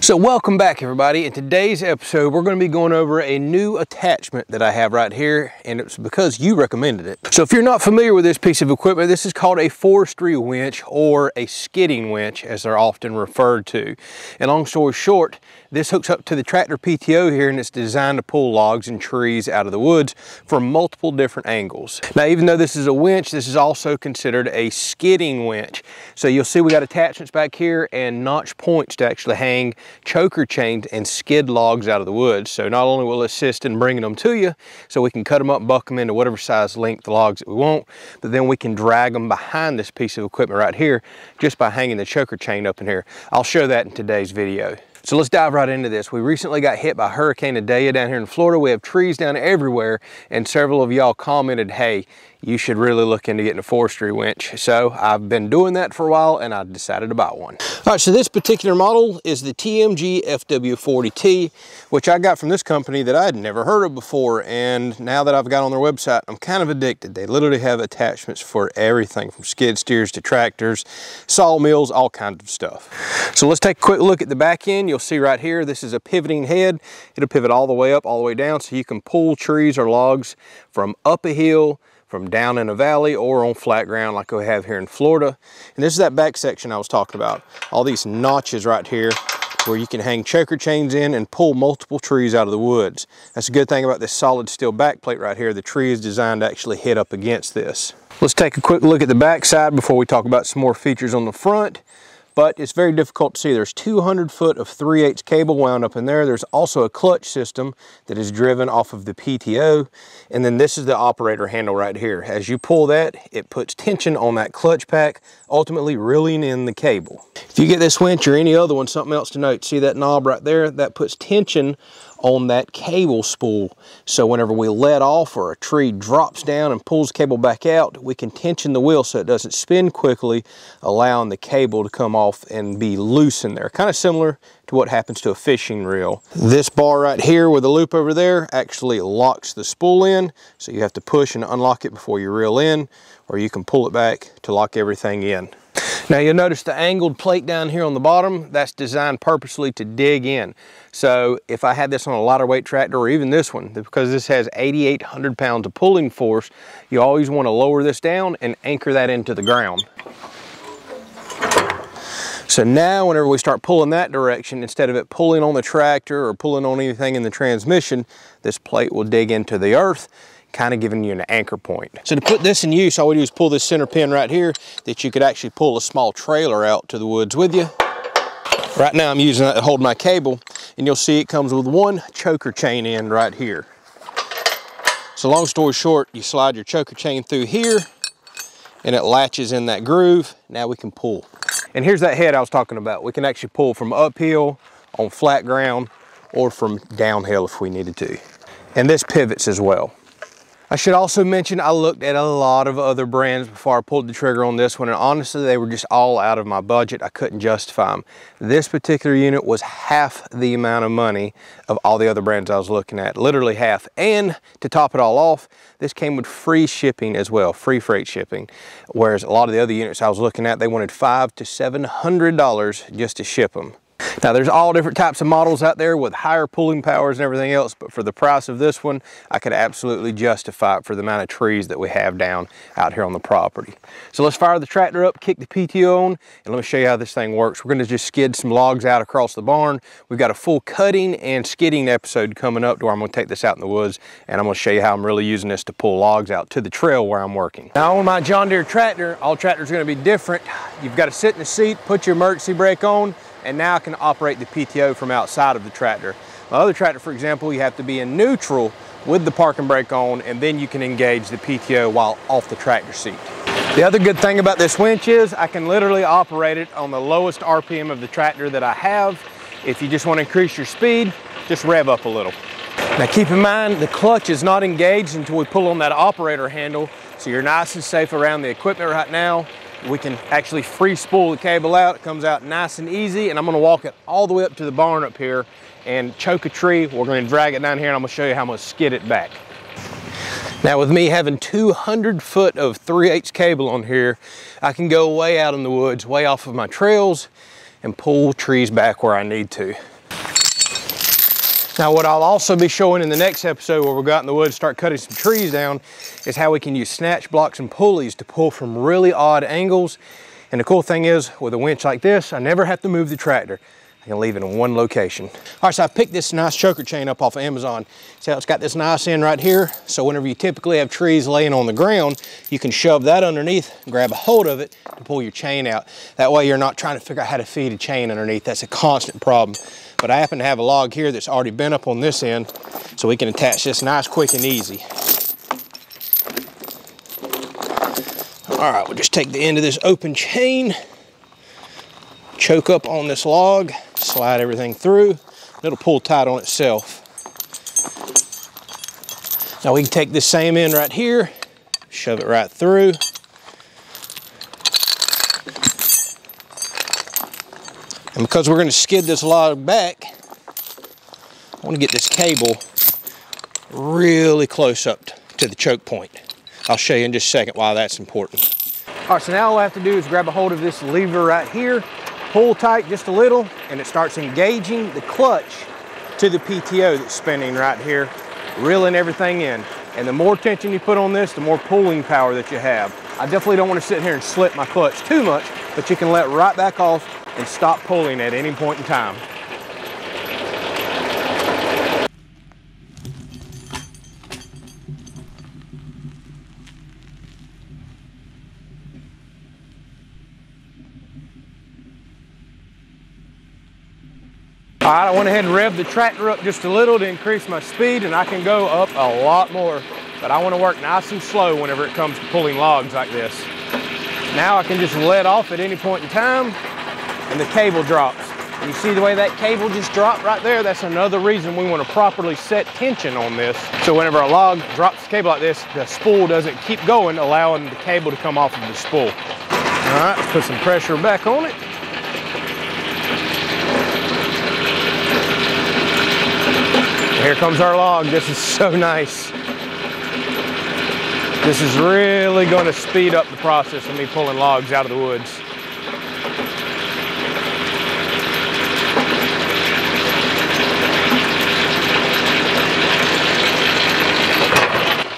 So welcome back, everybody. In today's episode, we're going to be going over a new attachment that I have right here, and it's because you recommended it. So if you're not familiar with this piece of equipment, this is called a forestry winch, or a skidding winch as they're often referred to. And long story short, this hooks up to the tractor PTO here, and it's designed to pull logs and trees out of the woods from multiple different angles. Now, even though this is a winch, this is also considered a skidding winch. So you'll see we got attachments back here and notch points to actually hang choker chains and skid logs out of the woods. So not only will it assist in bringing them to you, so we can cut them up and buck them into whatever size length logs that we want, but then we can drag them behind this piece of equipment right here just by hanging the choker chain up in here. I'll show that in today's video. So let's dive right into this. We recently got hit by Hurricane Idalia down here in Florida. We have trees down everywhere, and several of y'all commented, hey, you should really look into getting a forestry winch. So I've been doing that for a while, and I decided to buy one. All right, so this particular model is the TMG FW40T, which I got from this company that I had never heard of before. And now that I've got on their website, I'm kind of addicted. They literally have attachments for everything from skid steers to tractors, sawmills, all kinds of stuff. So let's take a quick look at the back end. You'll see right here, this is a pivoting head. It'll pivot all the way up, all the way down, so you can pull trees or logs from up a hill, from down in a valley, or on flat ground like we have here in Florida. And this is that back section I was talking about. All these notches right here where you can hang choker chains in and pull multiple trees out of the woods. That's a good thing about this solid steel back plate right here. The tree is designed to actually hit up against this. Let's take a quick look at the back side before we talk about some more features on the front. But it's very difficult to see. There's 200 foot of 3/8 cable wound up in there. There's also a clutch system that is driven off of the PTO. And then this is the operator handle right here. As you pull that, it puts tension on that clutch pack, ultimately reeling in the cable. If you get this winch or any other one, something else to note, see that knob right there? That puts tension on that cable spool. So whenever we let off or a tree drops down and pulls cable back out, we can tension the wheel so it doesn't spin quickly, allowing the cable to come off and be loose in there. Kind of similar to what happens to a fishing reel. This bar right here with the loop over there actually locks the spool in, so you have to push and unlock it before you reel in, or you can pull it back to lock everything in. Now you'll notice the angled plate down here on the bottom, that's designed purposely to dig in. So if I had this on a lighter weight tractor, or even this one, because this has 8,800 pounds of pulling force, you always want to lower this down and anchor that into the ground. So now whenever we start pulling that direction, instead of it pulling on the tractor or pulling on anything in the transmission, this plate will dig into the earth, kind of giving you an anchor point. So to put this in use, all we do is pull this center pin right here that you could actually pull a small trailer out to the woods with you. Right now I'm using that to hold my cable, and you'll see it comes with one choker chain end right here. So long story short, you slide your choker chain through here and it latches in that groove. Now we can pull. And here's that head I was talking about. We can actually pull from uphill, on flat ground, or from downhill if we needed to. And this pivots as well. I should also mention I looked at a lot of other brands before I pulled the trigger on this one, and honestly they were just all out of my budget. I couldn't justify them. This particular unit was half the amount of money of all the other brands I was looking at, literally half. And to top it all off, this came with free shipping as well, free freight shipping. Whereas a lot of the other units I was looking at, they wanted $500 to $700 just to ship them. Now there's all different types of models out there with higher pulling powers and everything else, but for the price of this one, I could absolutely justify it for the amount of trees that we have down out here on the property. So let's fire the tractor up, kick the PTO on, and let me show you how this thing works. We're gonna just skid some logs out across the barn. We've got a full cutting and skidding episode coming up to where I'm gonna take this out in the woods, and I'm gonna show you how I'm really using this to pull logs out to the trail where I'm working. Now on my John Deere tractor, all tractors are gonna be different. You've got to sit in the seat, put your emergency brake on, and now I can operate the PTO from outside of the tractor. My other tractor, for example, you have to be in neutral with the parking brake on, and then you can engage the PTO while off the tractor seat. The other good thing about this winch is I can literally operate it on the lowest RPM of the tractor that I have. If you just want to increase your speed, just rev up a little. Now keep in mind, the clutch is not engaged until we pull on that operator handle, so you're nice and safe around the equipment right now. We can actually free spool the cable out. It comes out nice and easy, and I'm gonna walk it all the way up to the barn up here and choke a tree. We're gonna drag it down here, and I'm gonna show you how I'm gonna skid it back. Now with me having 200 foot of 3/8 cable on here, I can go way out in the woods, way off of my trails, and pull trees back where I need to. Now what I'll also be showing in the next episode where we go out in the woods and start cutting some trees down is how we can use snatch blocks and pulleys to pull from really odd angles. And the cool thing is with a winch like this, I never have to move the tractor. I can leave it in one location. All right, so I picked this nice choker chain up off of Amazon. See how it's got this nice end right here? So whenever you typically have trees laying on the ground, you can shove that underneath, grab a hold of it, and pull your chain out. That way you're not trying to figure out how to feed a chain underneath. That's a constant problem. But I happen to have a log here that's already bent up on this end, so we can attach this nice, quick, and easy. All right, we'll just take the end of this open chain, choke up on this log, slide everything through. It'll pull tight on itself. Now we can take this same end right here, shove it right through. And because we're going to skid this log back, I want to get this cable really close up to the choke point. I'll show you in just a second why that's important. All right, so now all I have to do is grab a hold of this lever right here, pull tight just a little, and it starts engaging the clutch to the PTO that's spinning right here, reeling everything in. And the more tension you put on this, the more pulling power that you have. I definitely don't want to sit here and slip my clutch too much, but you can let right back off and stop pulling at any point in time. All right, I went ahead and revved the tractor up just a little to increase my speed, and I can go up a lot more, but I want to work nice and slow whenever it comes to pulling logs like this. Now I can just let off at any point in time, and the cable drops. And you see the way that cable just dropped right there? That's another reason we want to properly set tension on this. So whenever a log drops the cable like this, the spool doesn't keep going, allowing the cable to come off of the spool. All right, let's put some pressure back on it. Here comes our log. This is so nice. This is really going to speed up the process of me pulling logs out of the woods.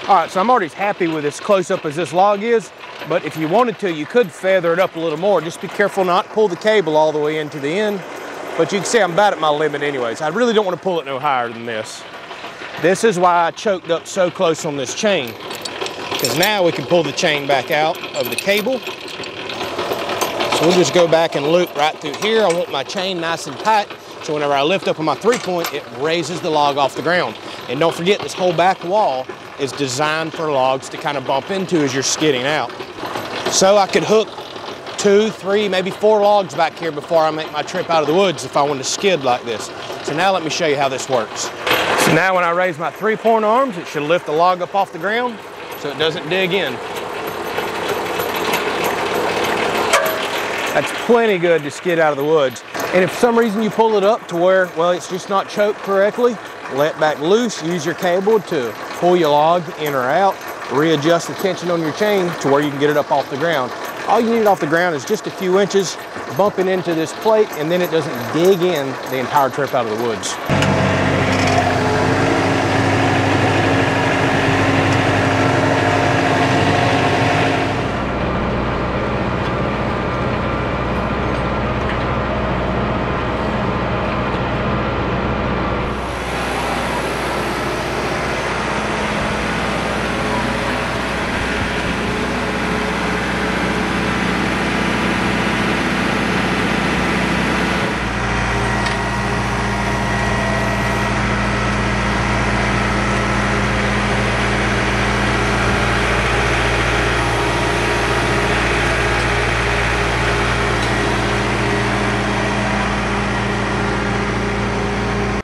All right, so I'm already happy with as close up as this log is, but if you wanted to, you could feather it up a little more. Just be careful not to pull the cable all the way into the end. But you can see I'm about at my limit anyways. I really don't want to pull it no higher than this. This is why I choked up so close on this chain, because now we can pull the chain back out of the cable. So we'll just go back and loop right through here. I want my chain nice and tight, so whenever I lift up on my 3-point, it raises the log off the ground. And don't forget, this whole back wall is designed for logs to kind of bump into as you're skidding out. So I could hook 2, 3, maybe 4 logs back here before I make my trip out of the woods if I want to skid like this. So now let me show you how this works. So now when I raise my 3-point arms, it should lift the log up off the ground so it doesn't dig in. That's plenty good to skid out of the woods. And if for some reason you pull it up to where, well, it's just not choked correctly, let back loose, use your cable to pull your log in or out, readjust the tension on your chain to where you can get it up off the ground. All you need off the ground is just a few inches bumping into this plate, and then it doesn't dig in the entire trip out of the woods.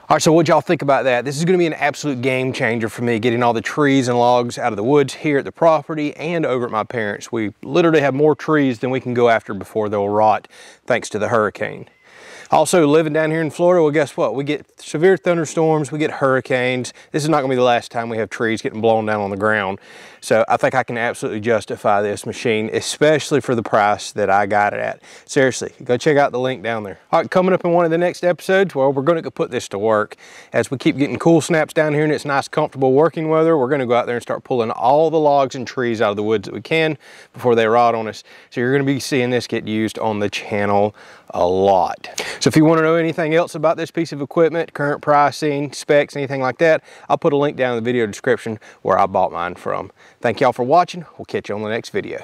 All right, so what y'all think about that? This is gonna be an absolute game changer for me, getting all the trees and logs out of the woods here at the property and over at my parents'. We literally have more trees than we can go after before they'll rot, thanks to the hurricane. Also, living down here in Florida, well, guess what? We get severe thunderstorms, we get hurricanes. This is not gonna be the last time we have trees getting blown down on the ground. So I think I can absolutely justify this machine, especially for the price that I got it at. Seriously, go check out the link down there. All right, coming up in one of the next episodes, well, we're gonna go put this to work. As we keep getting cool snaps down here and it's nice, comfortable working weather, we're gonna go out there and start pulling all the logs and trees out of the woods that we can before they rot on us. So you're gonna be seeing this get used on the channel a lot. So if you want to know anything else about this piece of equipment, current pricing, specs, anything like that, I'll put a link down in the video description where I bought mine from. Thank y'all for watching. We'll catch you on the next video.